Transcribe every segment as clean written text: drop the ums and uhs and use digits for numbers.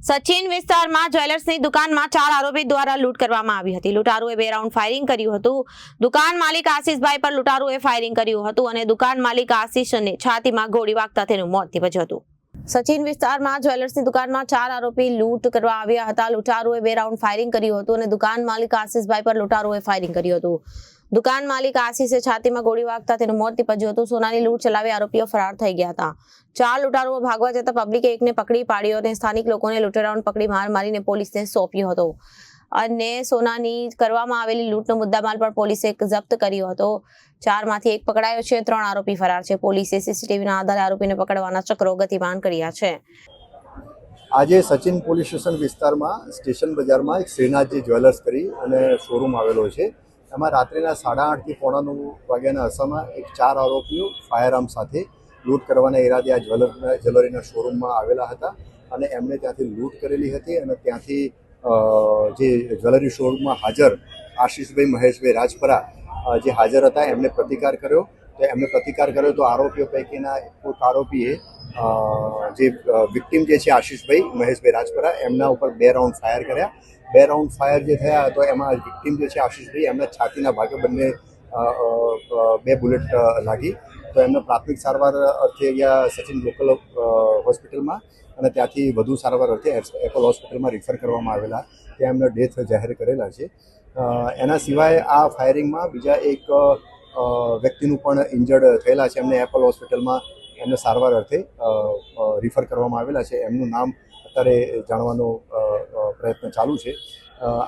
સચિન વિસ્તારમાં જ્વેલર્સની દુકાનમાં 4 આરોપી દ્વારા લૂંટ કરવામાં આવી હતી। લૂંટારુએ 2 રાઉન્ડ ફાયરિંગ કર્યું હતું। દુકાન માલિક આશીષભાઈ પર લૂંટારુએ ફાયરિંગ કર્યું હતું અને દુકાન માલિક આશીષને છાતીમાં ગોળી વાગતા તેનું મોત નીપજ્યું હતું। સચિન વિસ્તારમાં જ્વેલર્સની દુકાનમાં 4 આરોપી લૂંટ કરવા આવ્યા હતા। લૂંટારુએ 2 રાઉન્ડ ફાયરિંગ કર્યું હતું અને દુકાન માલિક આશીષભાઈ પર લૂંટારુએ ફાયરિંગ કર્યું હતું। દુકાન માલિક આશીષે છાતીમાં ગોળી વાગતા તેનું મોત નીપજ્યું હતું। સોનાની લૂંટ ચલાવી આરોપીઓ ફરાર થઈ ગયા હતા। 4 લૂંટારુઓ ભાગવા જતા પબ્લિકે એકને પકડી પાડ્યો અને સ્થાનિક લોકોને લૂંટારાઓને પકડી માર મારીને પોલીસને સોંપ્યો હતો અને સોનાની કરવામાં આવેલી લૂંટનો મુદ્દામાલ પણ પોલીસે જપ્ત કર્યો હતો। 4 માંથી 1 પકડાયો છે। 3 આરોપી ફરાર છે। પોલીસે સીસીટીવીના આધારે આરોપીને પકડવાના ચક્રો ગતિમાન કર્યા છે। આજે સચિન પોલીસ સ્ટેશન વિસ્તારમાં સ્ટેશન બજારમાં એક શ્રીનાથજી જ્વેલર્સ કરી અને શોરૂમ આવેલો છે। એમાં રાત્રિના 8:30 થી 9:45 વાગ્યાના અરસામાં 4 આરોપીઓ ફાયરઆર્મ સાથે લૂંટ કરવાના ઈરાદે આ જ્વેલરીના શોરૂમમાં આવેલા હતા અને એમણે ત્યાંથી લૂંટ કરેલી હતી અને ત્યાંથી જે જ્વેલરી શોરૂમમાં હાજર આશીષભાઈ મહેશભાઈ રાજપરા જે હાજર હતા એમને પ્રતિકાર કર્યો। તો એમને પ્રતિકાર કર્યો તો આરોપીઓ પૈકીના એક આરોપીએ જે વિક્ટિમ જે છે આશીષભાઈ મહેશભાઈ રાજપરા એમના ઉપર 2 રાઉન્ડ ફાયર કર્યા। 2 રાઉન્ડ ફાયર જે થયા તો એમાં વિક્ટિમ જે છે આશીષભાઈ એમના છાતીના ભાગે બંને 2 બુલેટ લાગી। તો એમને પ્રાથમિક સારવાર અર્થે અહીંયા સચિન લોકલ હોસ્પિટલમાં અને ત્યાંથી વધુ સારવાર અર્થે એપોલો હોસ્પિટલમાં રિફર કરવામાં આવેલા। ત્યાં એમને ડેથ જાહેર કરેલા છે। એના સિવાય આ ફાયરિંગમાં બીજા એક વ્યક્તિનું પણ ઇન્જર્ડ થયેલા છે। એમને એપોલો હોસ્પિટલમાં એમને સારવાર અર્થે રિફર કરવામાં આવેલા છે। એમનું નામ અત્યારે જાણવાનો પ્રયત્ન ચાલુ છે।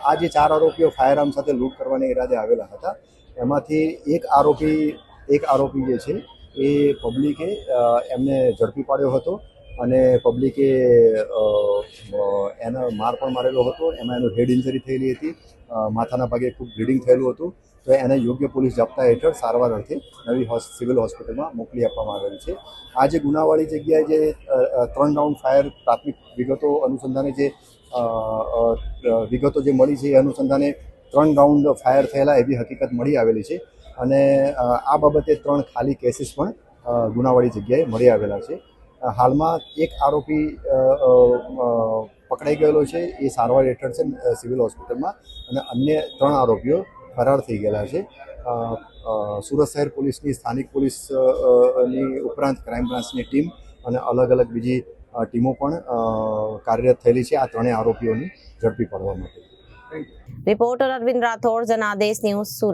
આ જે 4 આરોપીઓ ફાયરઆર્મ સાથે લૂંટ કરવાના ઈરાદે આવેલા હતા એમાંથી એક આરોપી જે છે એ પબ્લિકે એમને ઝડપી પાડ્યો હતો અને પબ્લિકે એને માર પણ મારેલો હતો। એમાં એનું હેડ ઇન્જરી થયેલી હતી, માથાના ભાગે ખૂબ બ્લીડિંગ થયેલું હતું। તો એને યોગ્ય પોલીસ જાપ્તા હેઠળ સારવાર અર્થે નવી સિવિલ હોસ્પિટલમાં મોકલી આપવામાં આવેલી છે। આ જે ગુનાવાળી જગ્યાએ જે 3 રાઉન્ડ ફાયર પ્રાથમિક વિગતો અનુસંધાને જે મળી છે એ અનુસંધાને 3 રાઉન્ડ ફાયર થયેલા એવી હકીકત મળી આવેલી છે અને આ બાબતે 3 ખાલી કેસીસ પણ ગુનાવાળી જગ્યાએ મળી આવેલા છે। હાલમાં એક આરોપી પકડાઈ ગયેલો છે, એ સારવાર હેઠળ છે સિવિલ હોસ્પિટલમાં અને અન્ય 3 આરોપીઓ ફરાર થઈ ગયેલા છે। સુરત શહેર પોલીસની સ્થાનિક પોલીસની ઉપરાંત ક્રાઇમ બ્રાન્ચની ટીમ અને અલગ અલગ બીજી ટીમો પણ કાર્યરત થયેલી છે આ 3 આરોપીઓની ઝડપી પાડવા માટે। Reporter Arvind Rathod, Janadesh news, Surat.